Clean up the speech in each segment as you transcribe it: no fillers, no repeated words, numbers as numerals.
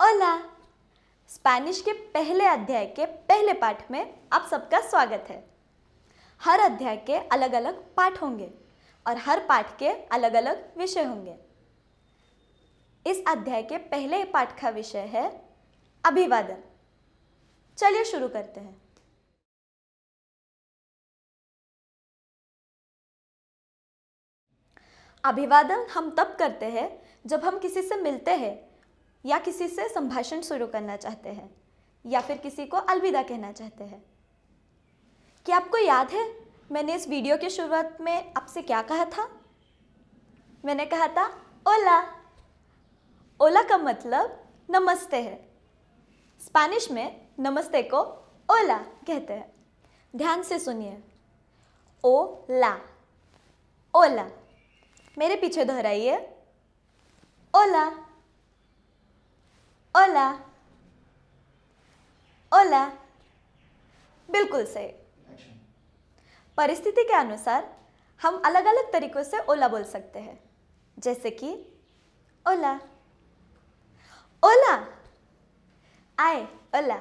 ओला। Spanish के पहले अध्याय के पहले पाठ में आप सबका स्वागत है। हर अध्याय के अलग अलग पाठ होंगे और हर पाठ के अलग अलग विषय होंगे। इस अध्याय के पहले पाठ का विषय है अभिवादन। चलिए शुरू करते हैं। अभिवादन हम तब करते हैं जब हम किसी से मिलते हैं या किसी से संभाषण शुरू करना चाहते हैं या फिर किसी को अलविदा कहना चाहते हैं। क्या आपको याद है मैंने इस वीडियो की शुरुआत में आपसे क्या कहा था? मैंने कहा था ओला। ओला का मतलब नमस्ते है। स्पेनिश में नमस्ते को ओला कहते हैं। ध्यान से सुनिए, ओला ओला। मेरे पीछे दोहराइए, ओला ओला ओला। बिल्कुल सही। परिस्थिति के अनुसार हम अलग अलग तरीकों से ओला बोल सकते हैं, जैसे कि ओला ओला, आए ओला।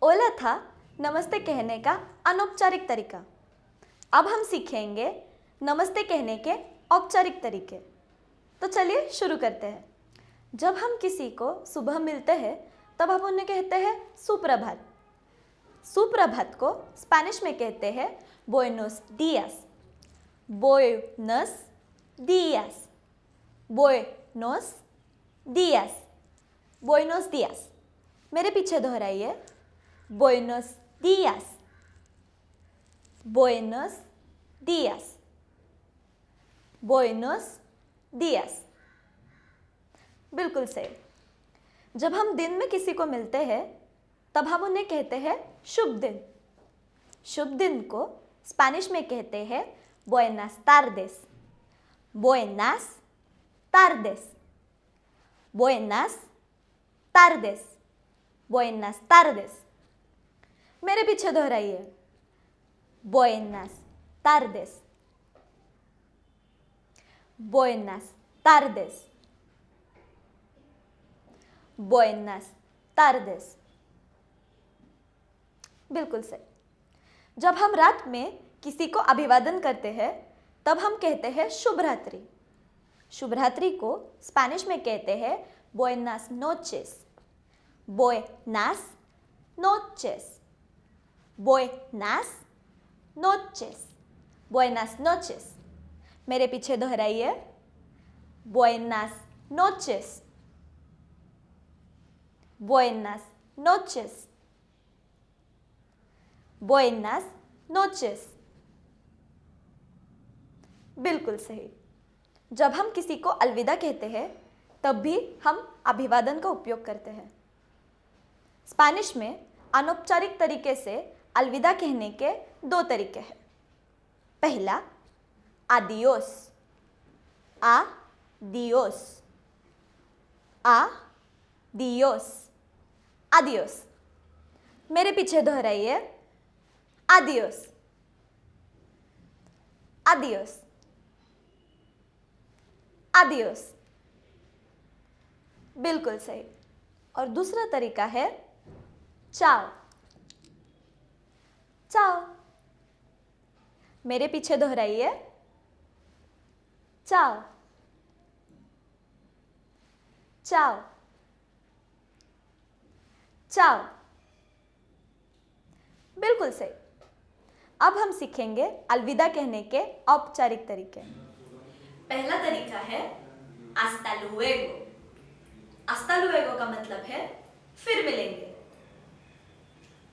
ओला था नमस्ते कहने का अनौपचारिक तरीका। अब हम सीखेंगे नमस्ते कहने के औपचारिक तरीके। तो चलिए शुरू करते हैं। जब हम किसी को सुबह मिलते हैं तब हम उन्हें कहते हैं सुप्रभात। सुप्रभात को स्पेनिश में कहते हैं बुएनोस डियास। बुएनोस डियास, बुएनोस डियास, बुएनोस डियास। मेरे पीछे दोहराइए, बुएनोस डियास, बुएनोस डियास, बुएनोस डियास। बिल्कुल सही। जब हम दिन में किसी को मिलते हैं तब हम उन्हें कहते हैं शुभ दिन। शुभ दिन को स्पेनिश में कहते हैं बुएनास तार्देस। बुएनास तार्देस, बुएनास तार्देस, बुएनास तार्देस। मेरे पीछे दोहराइए, बुएनास तार्देस, बुएनास तार्देस, बुएनास तार्देस। बिल्कुल सही। जब हम रात में किसी को अभिवादन करते हैं तब हम कहते हैं शुभ रात्रि। शुभ रात्रि को स्पेनिश में कहते हैं बुएनास नोचेस। बुएनास नोचेस, बुएनास नोचेस, बुएनास नोचेस। मेरे पीछे दोहराइए, बुएनास नोचेस, buenas noches, buenas noches। बिल्कुल सही। जब हम किसी को अलविदा कहते हैं तब भी हम अभिवादन का उपयोग करते हैं। स्पेनिश में अनौपचारिक तरीके से अलविदा कहने के दो तरीके हैं। पहला आदियोस, आदियोस, आदियोस, आदियोस। मेरे पीछे दोहराइए, आदियोस, आदियोस, आदियोस। बिल्कुल सही। और दूसरा तरीका है चाओ, चाओ। मेरे पीछे दोहराइए, चाओ, चाओ, चाओ। बिल्कुल सही। अब हम सीखेंगे अलविदा कहने के औपचारिक तरीके। पहला तरीका है हस्ता लुएगो। हस्ता लुएगो का मतलब है फिर मिलेंगे।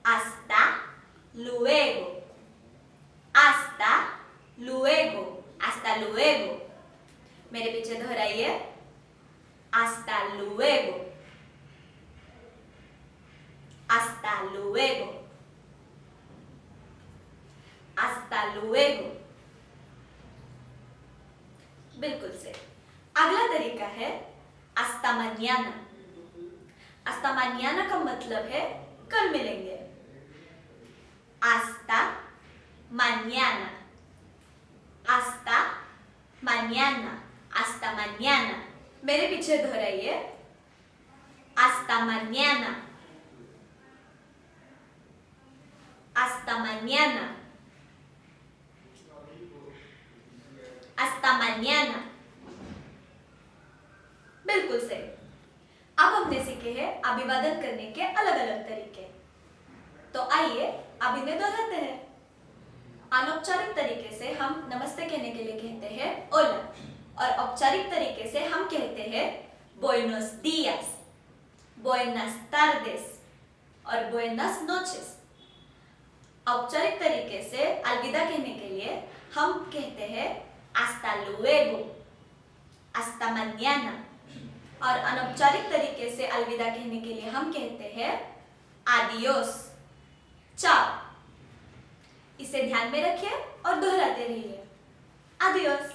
हस्ता लुएगो, हस्ता लुएगो, हस्ता लुएगो। मेरे पीछे दोहराइए, हस्ता लुएगो, hasta luego, hasta luego। बिल्कुल से। अगला तरीका है hasta mañana। hasta mañana का मतलब है कल मिलेंगे। hasta mañana, hasta mañana, hasta mañana। मेरे पीछे दोहराइए, hasta mañana, hasta mañana, hasta mañana। बिल्कुल सही। अब हमने सीखे हैं अभिवादन करने के अलग अलग तरीके, तो आइए अब इन्हें दोहराते हैं। अनौपचारिक तरीके से हम नमस्ते कहने के लिए कहते हैं ओला, और औपचारिक तरीके से हम कहते हैं बुएनोस दियास, बुएनास तार्देस और बुएनास नोचेस। औपचारिक तरीके से अलविदा कहने के लिए हम कहते हैं hasta luego, hasta mañana, और अनौपचारिक तरीके से अलविदा कहने के लिए हम कहते हैं adiós, चाओ। इसे ध्यान में रखिए और दोहराते रहिए। adiós।